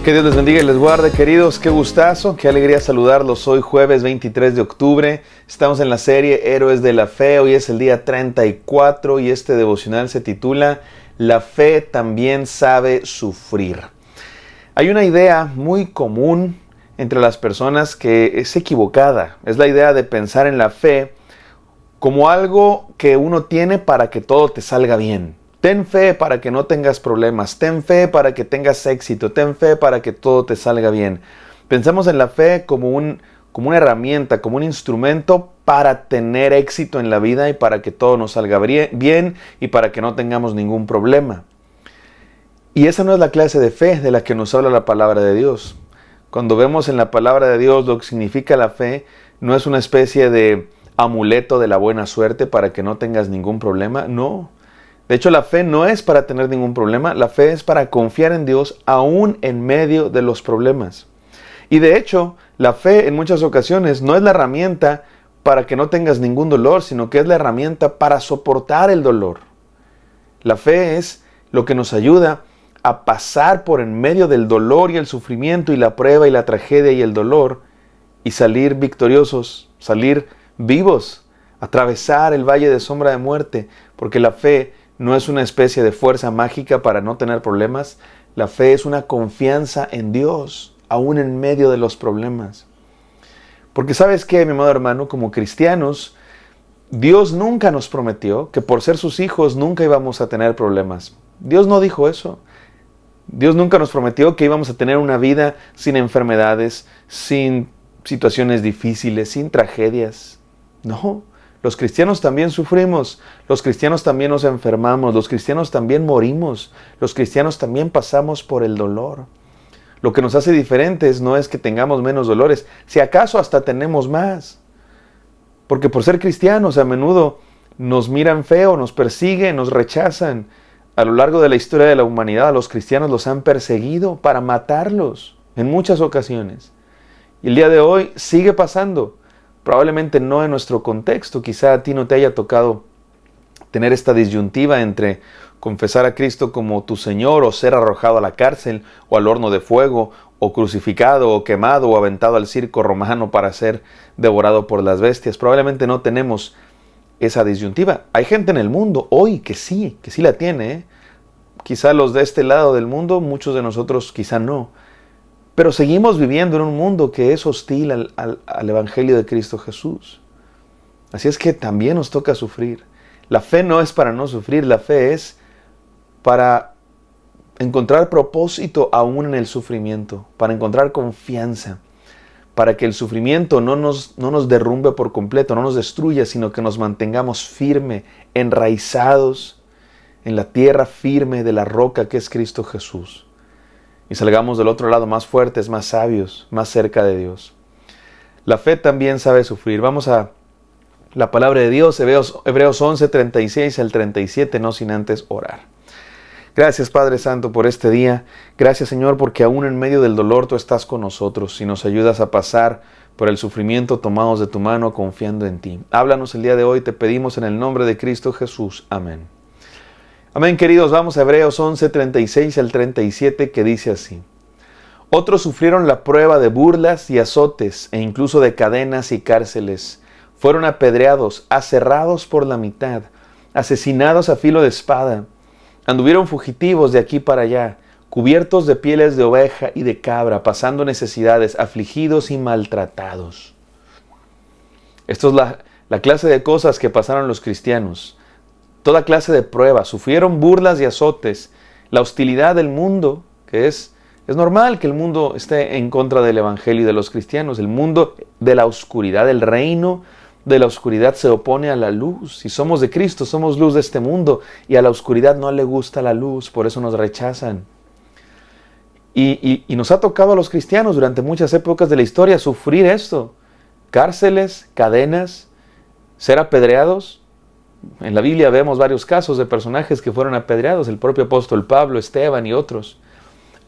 Que Dios les bendiga y les guarde, queridos. Qué gustazo, qué alegría saludarlos. Hoy jueves 23 de octubre. Estamos en la serie Héroes de la Fe. Hoy es el día 34 y este devocional se titula La fe también sabe sufrir. Hay una idea muy común entre las personas que es equivocada. Es la idea de pensar en la fe como algo que uno tiene para que todo te salga bien. Ten fe para que no tengas problemas, ten fe para que tengas éxito, ten fe para que todo te salga bien. Pensamos en la fe como una herramienta, como un instrumento para tener éxito en la vida y para que todo nos salga bien y para que no tengamos ningún problema. Y esa no es la clase de fe de la que nos habla la palabra de Dios. Cuando vemos en la palabra de Dios lo que significa la fe, no es una especie de amuleto de la buena suerte para que no tengas ningún problema, no. De hecho, la fe no es para tener ningún problema, la fe es para confiar en Dios aún en medio de los problemas. Y de hecho, la fe en muchas ocasiones no es la herramienta para que no tengas ningún dolor, sino que es la herramienta para soportar el dolor. La fe es lo que nos ayuda a pasar por en medio del dolor y el sufrimiento y la prueba y la tragedia y el dolor y salir victoriosos, salir vivos, atravesar el valle de sombra de muerte, porque la fe no es una especie de fuerza mágica para no tener problemas. La fe es una confianza en Dios, aún en medio de los problemas. Porque ¿sabes qué, mi amado hermano? Como cristianos, Dios nunca nos prometió que por ser sus hijos nunca íbamos a tener problemas. Dios no dijo eso. Dios nunca nos prometió que íbamos a tener una vida sin enfermedades, sin situaciones difíciles, sin tragedias. No. Los cristianos también sufrimos, los cristianos también nos enfermamos, los cristianos también morimos, los cristianos también pasamos por el dolor. Lo que nos hace diferentes no es que tengamos menos dolores, si acaso hasta tenemos más. Porque por ser cristianos a menudo nos miran feo, nos persiguen, nos rechazan. A lo largo de la historia de la humanidad a los cristianos los han perseguido para matarlos en muchas ocasiones. Y el día de hoy sigue pasando. Probablemente no en nuestro contexto, quizá a ti no te haya tocado tener esta disyuntiva entre confesar a Cristo como tu Señor o ser arrojado a la cárcel o al horno de fuego o crucificado o quemado o aventado al circo romano para ser devorado por las bestias. Probablemente no tenemos esa disyuntiva. Hay gente en el mundo hoy que sí la tiene, ¿eh? Quizá los de este lado del mundo, muchos de nosotros quizá no. Pero seguimos viviendo en un mundo que es hostil al Evangelio de Cristo Jesús. Así es que también nos toca sufrir. La fe no es para no sufrir, la fe es para encontrar propósito aún en el sufrimiento, para encontrar confianza, para que el sufrimiento no nos derrumbe por completo, no nos destruya, sino que nos mantengamos firmes, enraizados en la tierra firme de la roca que es Cristo Jesús. Y salgamos del otro lado más fuertes, más sabios, más cerca de Dios. La fe también sabe sufrir. Vamos a la palabra de Dios, Hebreos 11, 36 al 37, no sin antes orar. Gracias, Padre Santo, por este día. Gracias, Señor, porque aún en medio del dolor tú estás con nosotros y nos ayudas a pasar por el sufrimiento tomados de tu mano, confiando en ti. Háblanos el día de hoy, te pedimos en el nombre de Cristo Jesús. Amén. Amén, queridos, vamos a Hebreos 11, 36 al 37, que dice así. Otros sufrieron la prueba de burlas y azotes, e incluso de cadenas y cárceles. Fueron apedreados, aserrados por la mitad, asesinados a filo de espada. Anduvieron fugitivos de aquí para allá, cubiertos de pieles de oveja y de cabra, pasando necesidades, afligidos y maltratados. Esto es la clase de cosas que pasaron los cristianos. Toda clase de pruebas, sufrieron burlas y azotes, la hostilidad del mundo, que es normal que el mundo esté en contra del Evangelio y de los cristianos. El mundo de la oscuridad, el reino de la oscuridad se opone a la luz. Si somos de Cristo, somos luz de este mundo y a la oscuridad no le gusta la luz, por eso nos rechazan. Y nos ha tocado a los cristianos durante muchas épocas de la historia sufrir esto. Cárceles, cadenas, ser apedreados. En la Biblia vemos varios casos de personajes que fueron apedreados, el propio apóstol Pablo, Esteban y otros.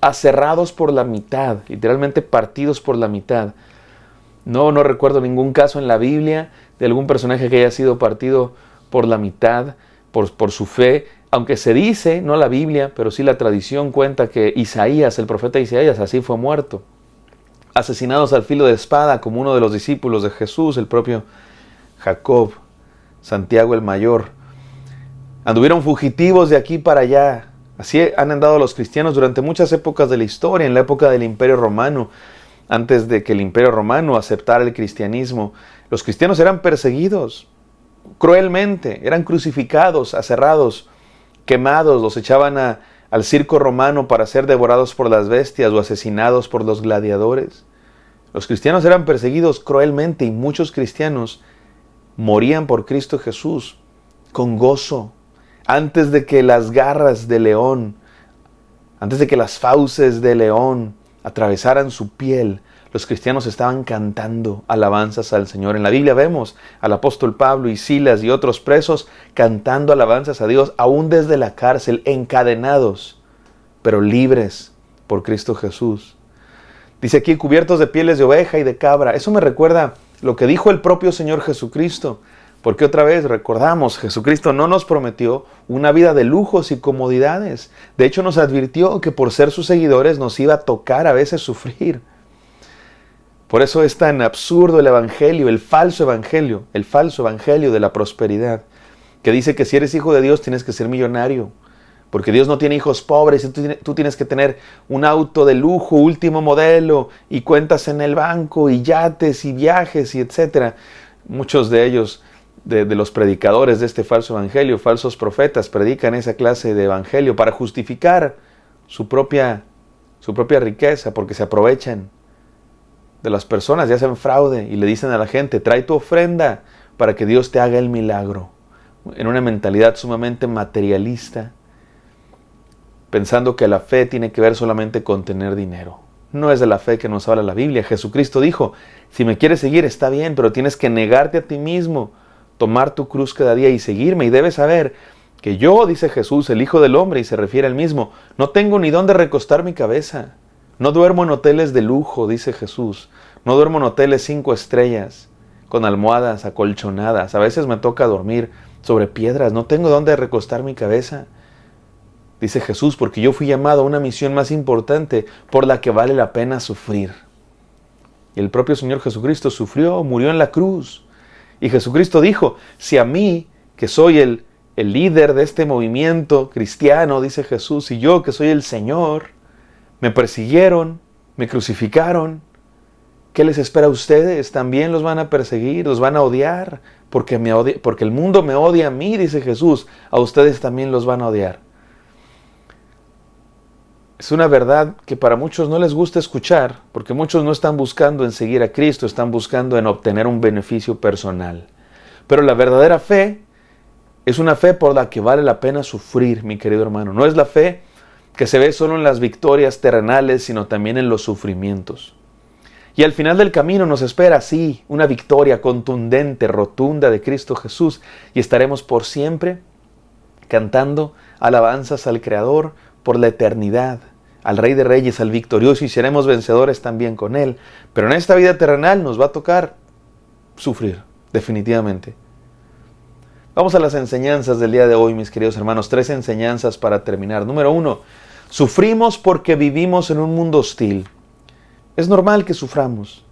Aserrados por la mitad, literalmente partidos por la mitad. No recuerdo ningún caso en la Biblia de algún personaje que haya sido partido por la mitad, por su fe, aunque se dice, no la Biblia, pero sí la tradición cuenta que Isaías, el profeta Isaías, así fue muerto. Asesinados al filo de espada como uno de los discípulos de Jesús, el propio Jacob, Santiago el Mayor. Anduvieron fugitivos de aquí para allá. Así han andado los cristianos durante muchas épocas de la historia, en la época del Imperio Romano. Antes de que el Imperio Romano aceptara el cristianismo, los cristianos eran perseguidos cruelmente, eran crucificados, aserrados, quemados, los echaban al circo romano para ser devorados por las bestias o asesinados por los gladiadores. Los cristianos eran perseguidos cruelmente y muchos cristianos morían por Cristo Jesús con gozo, antes de que las garras de león, antes de que las fauces de león atravesaran su piel. Los cristianos estaban cantando alabanzas al Señor. En la Biblia vemos al apóstol Pablo y Silas y otros presos cantando alabanzas a Dios, aún desde la cárcel, encadenados, pero libres por Cristo Jesús. Dice aquí, cubiertos de pieles de oveja y de cabra. Eso me recuerda lo que dijo el propio Señor Jesucristo. Porque otra vez recordamos, Jesucristo no nos prometió una vida de lujos y comodidades. De hecho, nos advirtió que por ser sus seguidores nos iba a tocar a veces sufrir. Por eso es tan absurdo el evangelio, el falso evangelio de la prosperidad, que dice que si eres hijo de Dios tienes que ser millonario, porque Dios no tiene hijos pobres, y tú tienes que tener un auto de lujo, último modelo, y cuentas en el banco, y yates, y viajes, y etc. Muchos de ellos, de los predicadores de este falso evangelio, falsos profetas, predican esa clase de evangelio para justificar su propia riqueza, porque se aprovechan de las personas y hacen fraude y le dicen a la gente, trae tu ofrenda para que Dios te haga el milagro, en una mentalidad sumamente materialista, pensando que la fe tiene que ver solamente con tener dinero. No es de la fe que nos habla la Biblia. Jesucristo dijo, si me quieres seguir está bien, pero tienes que negarte a ti mismo, tomar tu cruz cada día y seguirme. Y debes saber que yo, dice Jesús, el Hijo del Hombre, y se refiere al mismo, no tengo ni dónde recostar mi cabeza. No duermo en hoteles de lujo, dice Jesús. No duermo en hoteles 5 estrellas, con almohadas acolchonadas. A veces me toca dormir sobre piedras. No tengo dónde recostar mi cabeza. Dice Jesús, porque yo fui llamado a una misión más importante por la que vale la pena sufrir. Y el propio Señor Jesucristo sufrió, murió en la cruz. Y Jesucristo dijo, si a mí, que soy el líder de este movimiento cristiano, dice Jesús, y yo, que soy el Señor, me persiguieron, me crucificaron, ¿qué les espera a ustedes? También los van a perseguir, los van a odiar, porque el mundo me odia a mí, dice Jesús, a ustedes también los van a odiar. Es una verdad que para muchos no les gusta escuchar, porque muchos no están buscando en seguir a Cristo, están buscando en obtener un beneficio personal. Pero la verdadera fe es una fe por la que vale la pena sufrir, mi querido hermano. No es la fe que se ve solo en las victorias terrenales, sino también en los sufrimientos. Y al final del camino nos espera, sí, una victoria contundente, rotunda de Cristo Jesús, y estaremos por siempre cantando alabanzas al Creador por la eternidad, al Rey de Reyes, al victorioso, y seremos vencedores también con Él. Pero en esta vida terrenal nos va a tocar sufrir, definitivamente. Vamos a las enseñanzas del día de hoy, mis queridos hermanos. 3 enseñanzas para terminar. Número 1, sufrimos porque vivimos en un mundo hostil. Es normal que suframos,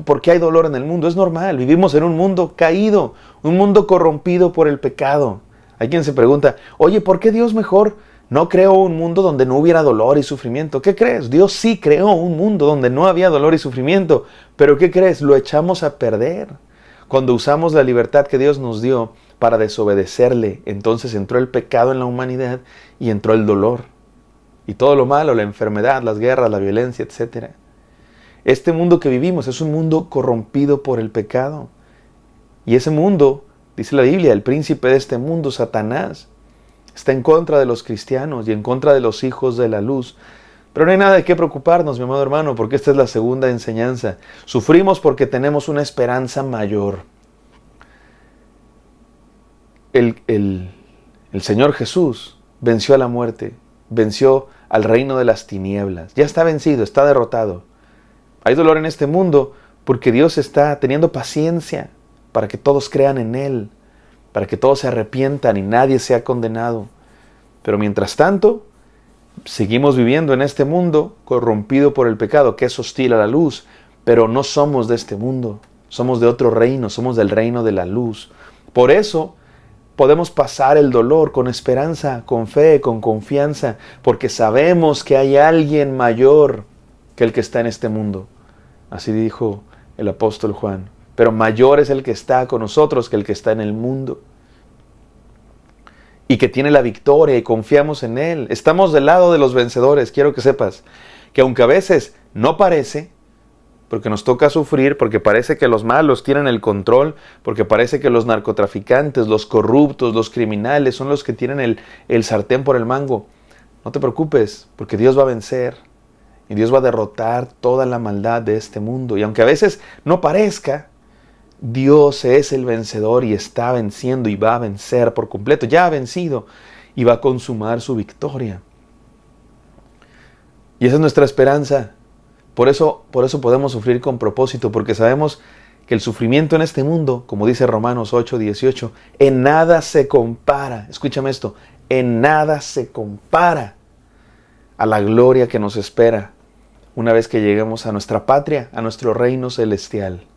porque hay dolor en el mundo, es normal. Vivimos en un mundo caído, un mundo corrompido por el pecado. Hay quien se pregunta, oye, ¿por qué Dios mejor no creó un mundo donde no hubiera dolor y sufrimiento? ¿Qué crees? Dios sí creó un mundo donde no había dolor y sufrimiento, pero ¿qué crees? Lo echamos a perder. Cuando usamos la libertad que Dios nos dio para desobedecerle, entonces entró el pecado en la humanidad y entró el dolor. Y todo lo malo, la enfermedad, las guerras, la violencia, etc. Este mundo que vivimos es un mundo corrompido por el pecado. Y ese mundo, dice la Biblia, el príncipe de este mundo, Satanás, está en contra de los cristianos y en contra de los hijos de la luz. Pero no hay nada de qué preocuparnos, mi amado hermano, porque esta es la segunda enseñanza. Sufrimos porque tenemos una esperanza mayor. El Señor Jesús venció a la muerte, venció al reino de las tinieblas. Ya está vencido, está derrotado. Hay dolor en este mundo porque Dios está teniendo paciencia para que todos crean en Él. para que todos se arrepientan y nadie sea condenado. Pero mientras tanto, seguimos viviendo en este mundo corrompido por el pecado, que es hostil a la luz, pero no somos de este mundo, somos de otro reino, somos del reino de la luz. Por eso podemos pasar el dolor con esperanza, con fe, con confianza, porque sabemos que hay alguien mayor que el que está en este mundo. Así dijo el apóstol Juan. Pero mayor es el que está con nosotros que el que está en el mundo. Y que tiene la victoria y confiamos en Él. Estamos del lado de los vencedores. Quiero que sepas que aunque a veces no parece, porque nos toca sufrir, porque parece que los malos tienen el control, porque parece que los narcotraficantes, los corruptos, los criminales son los que tienen el sartén por el mango. No te preocupes, porque Dios va a vencer y Dios va a derrotar toda la maldad de este mundo. Y aunque a veces no parezca, Dios es el vencedor y está venciendo y va a vencer por completo. Ya ha vencido y va a consumar su victoria. Y esa es nuestra esperanza. Por eso podemos sufrir con propósito, porque sabemos que el sufrimiento en este mundo, como dice Romanos 8:18, en nada se compara, escúchame esto, en nada se compara a la gloria que nos espera una vez que lleguemos a nuestra patria, a nuestro reino celestial.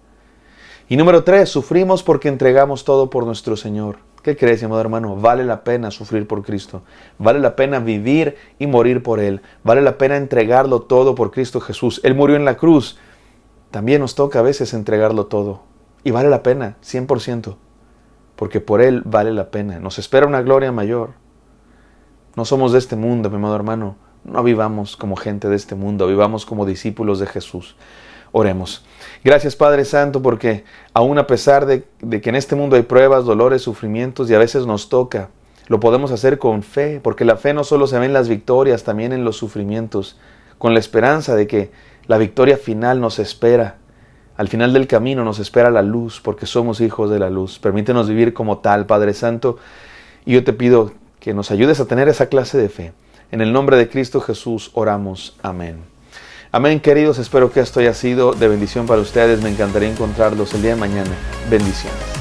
Y número 3, sufrimos porque entregamos todo por nuestro Señor. ¿Qué crees, amado hermano? Vale la pena sufrir por Cristo. Vale la pena vivir y morir por Él. Vale la pena entregarlo todo por Cristo Jesús. Él murió en la cruz. También nos toca a veces entregarlo todo. Y vale la pena, 100%. Porque por Él vale la pena. Nos espera una gloria mayor. No somos de este mundo, mi amado hermano. No vivamos como gente de este mundo. Vivamos como discípulos de Jesús. Oremos. Gracias, Padre Santo, porque aún a pesar de que en este mundo hay pruebas, dolores, sufrimientos y a veces nos toca, lo podemos hacer con fe, porque la fe no solo se ve en las victorias, también en los sufrimientos, con la esperanza de que la victoria final nos espera. Al final del camino nos espera la luz, porque somos hijos de la luz. Permítenos vivir como tal, Padre Santo, y yo te pido que nos ayudes a tener esa clase de fe. En el nombre de Cristo Jesús oramos. Amén. Amén, queridos. Espero que esto haya sido de bendición para ustedes. Me encantaría encontrarlos el día de mañana. Bendiciones.